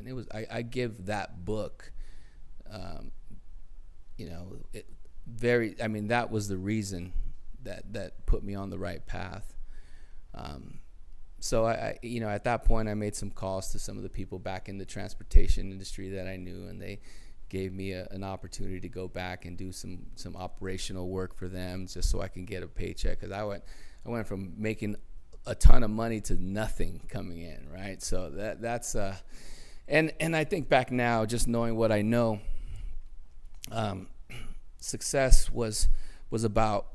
and it was I give that book, I mean, that was the reason that put me on the right path. So at that point, I made some calls to some of the people back in the transportation industry that I knew, and they gave me an opportunity to go back and do some operational work for them, just so I can get a paycheck. Because I went from making a ton of money to nothing coming in, right? So that's and I think back now, just knowing what I know, success was about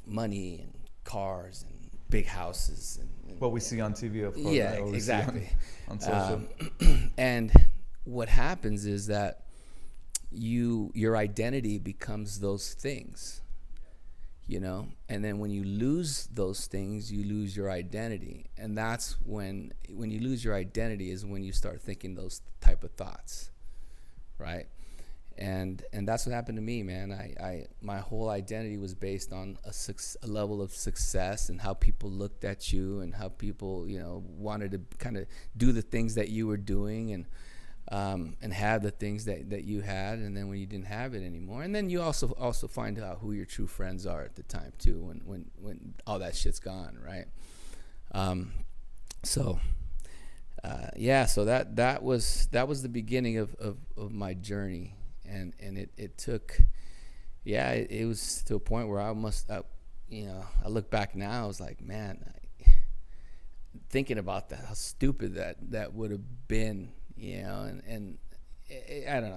money and cars and big houses and what we see on TV, of course. yeah, Right? exactly. On social. And what happens is that your identity becomes those things, and then when you lose those things, you lose your identity. And that's when you lose your identity is when you start thinking those type of thoughts, right? And that's what happened to me, man. I my whole identity was based on a level of success and how people looked at you and how people wanted to kind of do the things that you were doing and have the things that you had. And then when you didn't have it anymore, and then you also find out who your true friends are at the time too, when all that shit's gone, right? So that was the beginning of my journey. And it took, it was to a point where I look back now, I was like, man, thinking about that, how stupid that would have been, and I don't know.